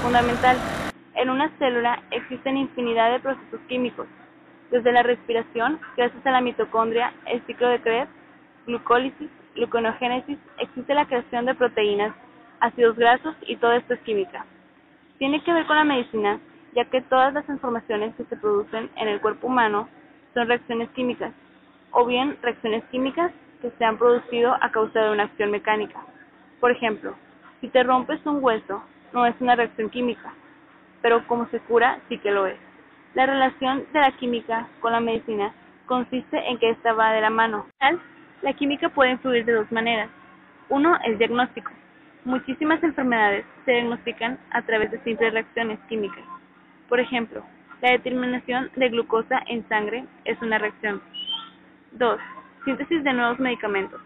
fundamental. En una célula existen infinidad de procesos químicos, desde la respiración, gracias a la mitocondria, el ciclo de Krebs, glucólisis, gluconeogénesis, existe la creación de proteínas, ácidos grasos y todo esto es química. Tiene que ver con la medicina, ya que todas las transformaciones que se producen en el cuerpo humano son reacciones químicas, o bien reacciones químicas que se han producido a causa de una acción mecánica. Por ejemplo, si te rompes un hueso, no es una reacción química, pero como se cura, sí que lo es. La relación de la química con la medicina consiste en que esta va de la mano. La química puede influir de dos maneras. Uno, el diagnóstico. Muchísimas enfermedades se diagnostican a través de simples reacciones químicas. Por ejemplo, la determinación de glucosa en sangre es una reacción. 2. Síntesis de nuevos medicamentos.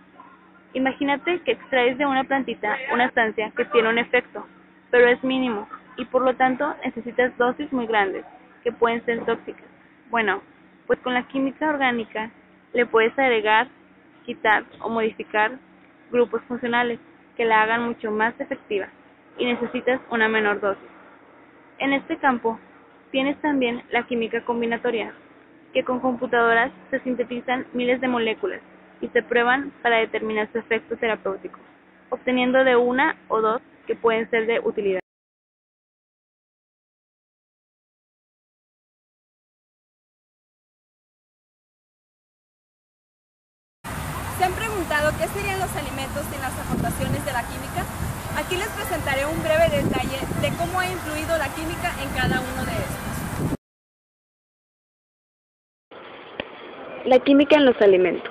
Imagínate que extraes de una plantita una sustancia que tiene un efecto, pero es mínimo, y por lo tanto necesitas dosis muy grandes, que pueden ser tóxicas. Bueno, pues con la química orgánica le puedes agregar, quitar o modificar grupos funcionales que la hagan mucho más efectiva, y necesitas una menor dosis. En este campo, tienes también la química combinatoria, que con computadoras se sintetizan miles de moléculas y se prueban para determinar su efecto terapéutico, obteniendo de una o dos que pueden ser de utilidad. ¿Se han preguntado qué serían los alimentos sin las aportaciones de la química? Aquí les presentaré un breve detalle de cómo ha influido la química en cada uno de estos. La química en los alimentos.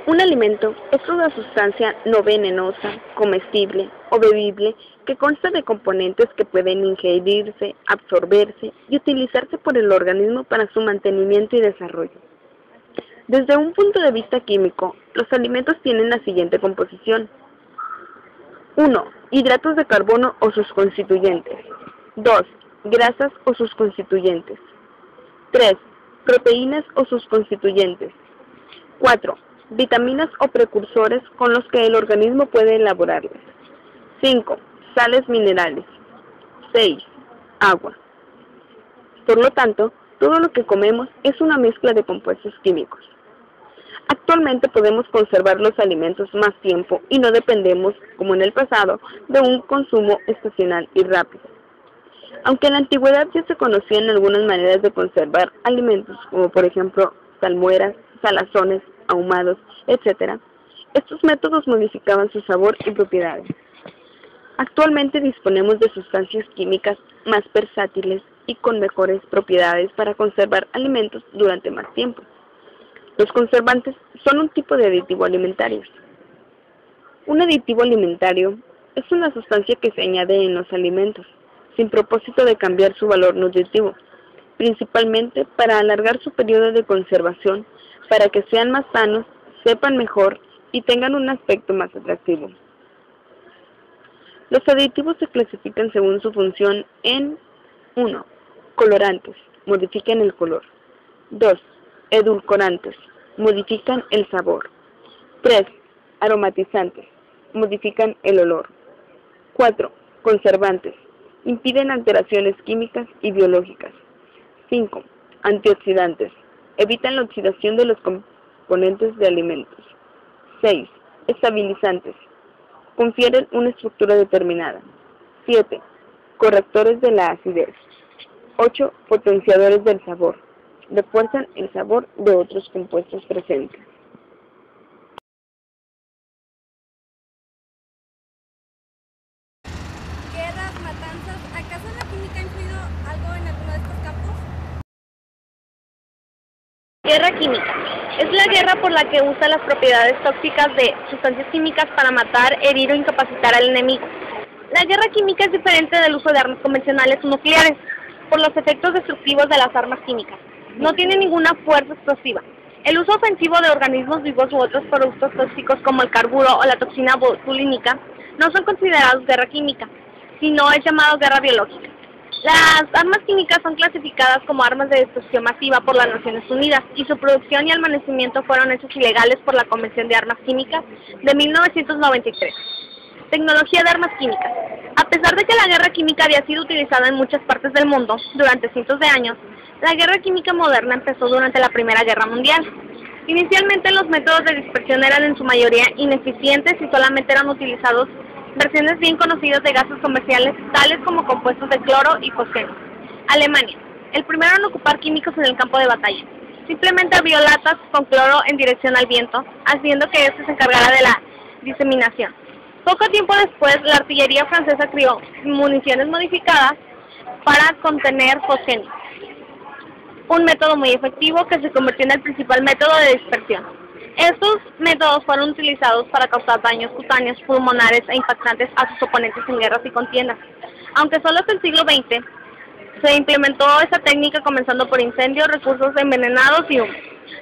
Un alimento es una sustancia no venenosa, comestible o bebible que consta de componentes que pueden ingerirse, absorberse y utilizarse por el organismo para su mantenimiento y desarrollo. Desde un punto de vista químico, los alimentos tienen la siguiente composición. 1. Hidratos de carbono o sus constituyentes. 2. Grasas o sus constituyentes. 3. Proteínas o sus constituyentes. 4. Vitaminas o precursores con los que el organismo puede elaborarlas. 5. Sales minerales. 6. Agua. Por lo tanto, todo lo que comemos es una mezcla de compuestos químicos. Actualmente podemos conservar los alimentos más tiempo y no dependemos, como en el pasado, de un consumo estacional y rápido. Aunque en la antigüedad ya se conocían algunas maneras de conservar alimentos, como por ejemplo salmueras, salazones, ahumados, etc., estos métodos modificaban su sabor y propiedades. Actualmente disponemos de sustancias químicas más versátiles y con mejores propiedades para conservar alimentos durante más tiempo. Los conservantes son un tipo de aditivo alimentario. Un aditivo alimentario es una sustancia que se añade en los alimentos, sin propósito de cambiar su valor nutritivo, principalmente para alargar su periodo de conservación, para que sean más sanos, sepan mejor y tengan un aspecto más atractivo. Los aditivos se clasifican según su función en 1. Colorantes, modifican el color. 2. Edulcorantes, modifican el sabor. 3. Aromatizantes, modifican el olor. 4. Conservantes, impiden alteraciones químicas y biológicas. 5. Antioxidantes, evitan la oxidación de los componentes de alimentos. 6. Estabilizantes, confieren una estructura determinada. 7. Correctores de la acidez. 8. Potenciadores del sabor, refuerzan el sabor de otros compuestos presentes. Guerras, matanzas, ¿acaso la química ha influido algo en alguno de estos campos? Guerra química. Es la guerra por la que usa las propiedades tóxicas de sustancias químicas para matar, herir o incapacitar al enemigo. La guerra química es diferente del uso de armas convencionales o nucleares, por los efectos destructivos de las armas químicas. No tiene ninguna fuerza explosiva. El uso ofensivo de organismos vivos u otros productos tóxicos como el carburo o la toxina botulínica no son considerados guerra química, sino es llamado guerra biológica. Las armas químicas son clasificadas como armas de destrucción masiva por las Naciones Unidas y su producción y almacenamiento fueron hechos ilegales por la Convención de Armas Químicas de 1993. Tecnología de armas químicas. A pesar de que la guerra química había sido utilizada en muchas partes del mundo durante cientos de años, la guerra química moderna empezó durante la Primera Guerra Mundial. Inicialmente los métodos de dispersión eran en su mayoría ineficientes y solamente eran utilizados versiones bien conocidas de gases comerciales tales como compuestos de cloro y fosfeno. Alemania, el primero en ocupar químicos en el campo de batalla. Simplemente abrió latas con cloro en dirección al viento, haciendo que éste se encargara de la diseminación. Poco tiempo después, la artillería francesa creó municiones modificadas para contener fosfeno, un método muy efectivo que se convirtió en el principal método de dispersión. Estos métodos fueron utilizados para causar daños cutáneos, pulmonares e impactantes a sus oponentes en guerras y contiendas. Aunque solo hasta el siglo XX se implementó esta técnica, comenzando por incendios, recursos envenenados y humo.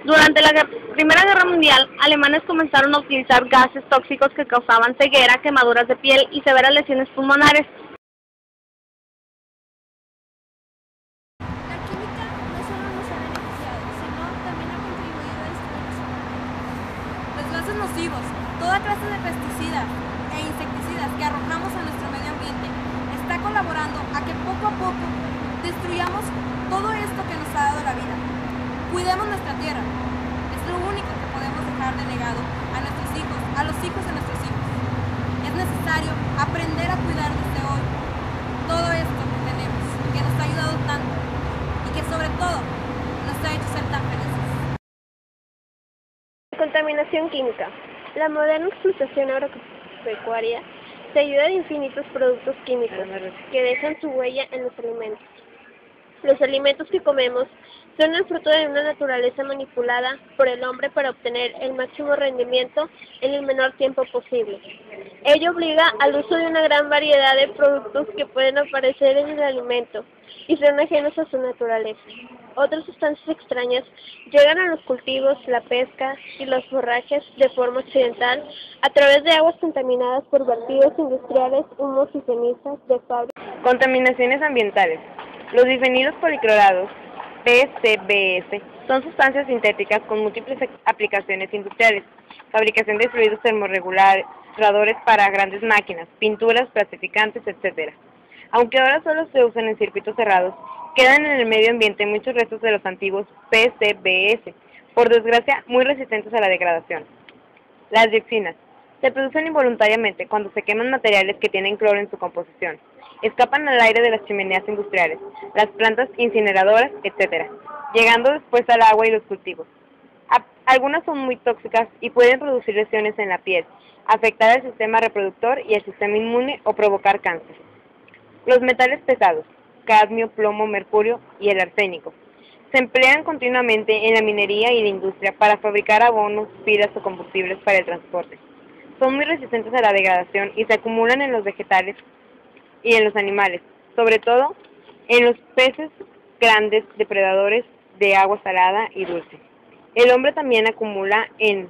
Durante la Primera Guerra Mundial, alemanes comenzaron a utilizar gases tóxicos que causaban ceguera, quemaduras de piel y severas lesiones pulmonares. La química no solo nos ha beneficiado, sino también ha contribuido a destruir su planeta. Los gases nocivos, toda clase de pesticidas e insecticidas que arrojamos a nuestro medio ambiente está colaborando a que poco a poco destruyamos todo esto que nos ha dado la vida. Cuidemos nuestra tierra. Es lo único que podemos dejar de legado a nuestros hijos, a los hijos de nuestros hijos. Es necesario aprender a cuidar desde hoy todo esto que tenemos, que nos ha ayudado tanto y que sobre todo nos ha hecho ser tan felices. Contaminación química. La moderna explotación agropecuaria se ayuda de infinitos productos químicos que dejan su huella en los alimentos. Los alimentos que comemos son el fruto de una naturaleza manipulada por el hombre para obtener el máximo rendimiento en el menor tiempo posible. Ello obliga al uso de una gran variedad de productos que pueden aparecer en el alimento y son ajenos a su naturaleza. Otras sustancias extrañas llegan a los cultivos, la pesca y los forrajes de forma accidental a través de aguas contaminadas por vertidos industriales, humos y cenizas de fábricas. Contaminaciones ambientales. Los bifenilos policlorados, PCBs, son sustancias sintéticas con múltiples aplicaciones industriales, fabricación de fluidos termorreguladores para grandes máquinas, pinturas, plastificantes, etc. Aunque ahora solo se usan en circuitos cerrados, quedan en el medio ambiente muchos restos de los antiguos PCBs, por desgracia muy resistentes a la degradación. Las dioxinas se producen involuntariamente cuando se queman materiales que tienen cloro en su composición. Escapan al aire de las chimeneas industriales, las plantas incineradoras, etc., llegando después al agua y los cultivos. Algunas son muy tóxicas y pueden producir lesiones en la piel, afectar el sistema reproductor y el sistema inmune o provocar cáncer. Los metales pesados, cadmio, plomo, mercurio y el arsénico, se emplean continuamente en la minería y la industria para fabricar abonos, pilas o combustibles para el transporte. Son muy resistentes a la degradación y se acumulan en los vegetales y en los animales, sobre todo en los peces grandes depredadores de agua salada y dulce. El hombre también acumula en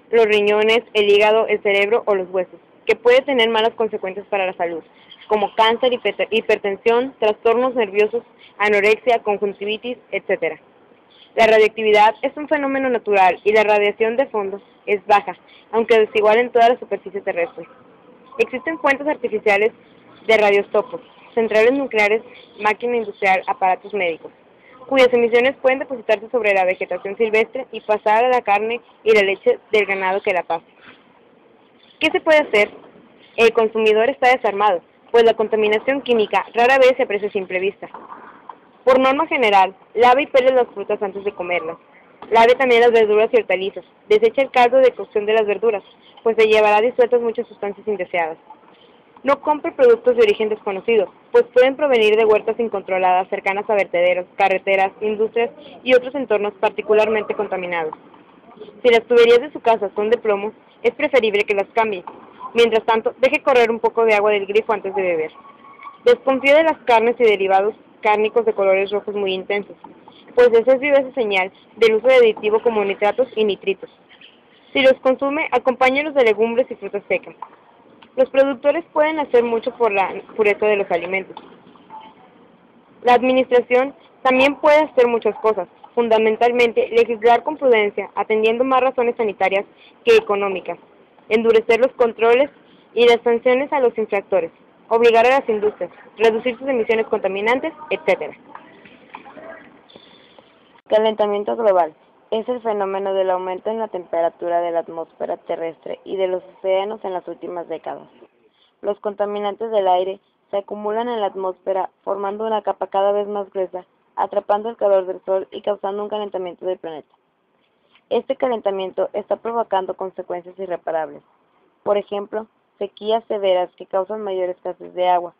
los riñones, el hígado, el cerebro o los huesos, que puede tener malas consecuencias para la salud, como cáncer, hipertensión, trastornos nerviosos, anorexia, conjuntivitis, etc. La radioactividad es un fenómeno natural y la radiación de fondo es baja, aunque desigual en toda la superficie terrestre. Existen fuentes artificiales de radioisótopos, centrales nucleares, máquina industrial, aparatos médicos, cuyas emisiones pueden depositarse sobre la vegetación silvestre y pasar a la carne y la leche del ganado que la pasa. ¿Qué se puede hacer? El consumidor está desarmado, pues la contaminación química rara vez se aprecia a simple vista. Por norma general, lave y pele las frutas antes de comerlas. Lave también las verduras y hortalizas. Desecha el caldo de cocción de las verduras, pues se llevará disueltas muchas sustancias indeseadas. No compre productos de origen desconocido, pues pueden provenir de huertas incontroladas cercanas a vertederos, carreteras, industrias y otros entornos particularmente contaminados. Si las tuberías de su casa son de plomo, es preferible que las cambie. Mientras tanto, deje correr un poco de agua del grifo antes de beber. Desconfíe de las carnes y derivados cárnicos de colores rojos muy intensos, pues esa es viva señal del uso de aditivos como nitratos y nitritos. Si los consume, acompáñelos de legumbres y frutas secas. Los productores pueden hacer mucho por la pureza de los alimentos. La administración también puede hacer muchas cosas, fundamentalmente legislar con prudencia, atendiendo más razones sanitarias que económicas, endurecer los controles y las sanciones a los infractores, obligar a las industrias, reducir sus emisiones contaminantes, etc. Calentamiento global es el fenómeno del aumento en la temperatura de la atmósfera terrestre y de los océanos en las últimas décadas. Los contaminantes del aire se acumulan en la atmósfera formando una capa cada vez más gruesa, atrapando el calor del Sol y causando un calentamiento del planeta. Este calentamiento está provocando consecuencias irreparables. Por ejemplo, sequías severas que causan mayor escasez de agua,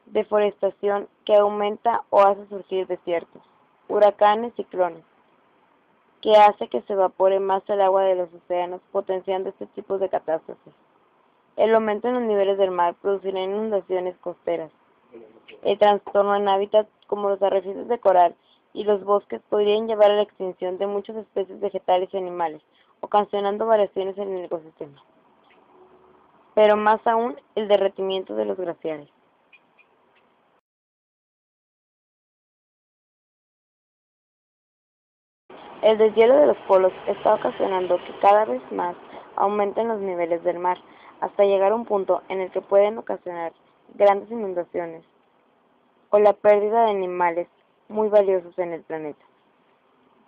deforestación que aumenta o hace surgir desiertos, huracanes, ciclones, que hace que se evapore más el agua de los océanos, potenciando este tipo de catástrofes. El aumento en los niveles del mar producirá inundaciones costeras. El trastorno en hábitats como los arrecifes de coral y los bosques podrían llevar a la extinción de muchas especies vegetales y animales, ocasionando variaciones en el ecosistema. Pero más aún, el derretimiento de los glaciares. El deshielo de los polos está ocasionando que cada vez más aumenten los niveles del mar, hasta llegar a un punto en el que pueden ocasionar grandes inundaciones o la pérdida de animales muy valiosos en el planeta.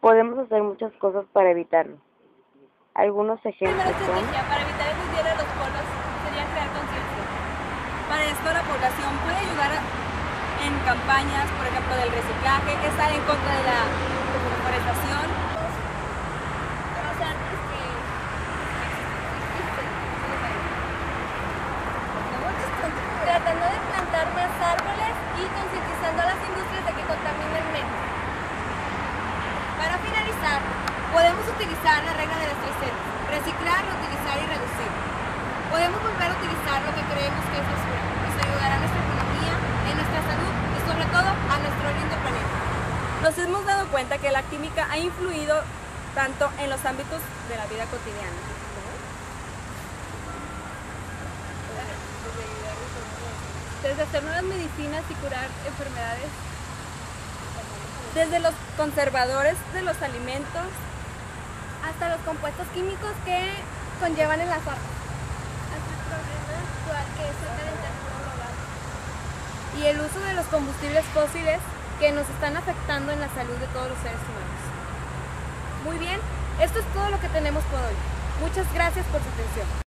Podemos hacer muchas cosas para evitarlo. Algunos ejemplos Primera son: estrategia para evitar el deshielo de los polos sería crear conciencia. Para esto la población puede ayudar en campañas, por ejemplo, del reciclaje, estar en contra de la deforestación. Tratando de plantar más árboles y concientizando a las industrias de que contaminen menos. Para finalizar, podemos utilizar la regla de las 3 R's: reciclar, reutilizar y reducir. Podemos volver a utilizar lo que creemos que es basura. Nos ayudará a nuestra economía, en nuestra salud y sobre todo a nuestro lindo planeta. Nos hemos dado cuenta que la química ha influido tanto en los ámbitos de la vida cotidiana. Desde hacer nuevas medicinas y curar enfermedades, desde los conservadores de los alimentos Hasta los compuestos químicos que conllevan en las armas. Hasta el problema actual que es el calentamiento global. y el uso de los combustibles fósiles que nos están afectando en la salud de todos los seres humanos. Muy bien, esto es todo lo que tenemos por hoy. Muchas gracias por su atención.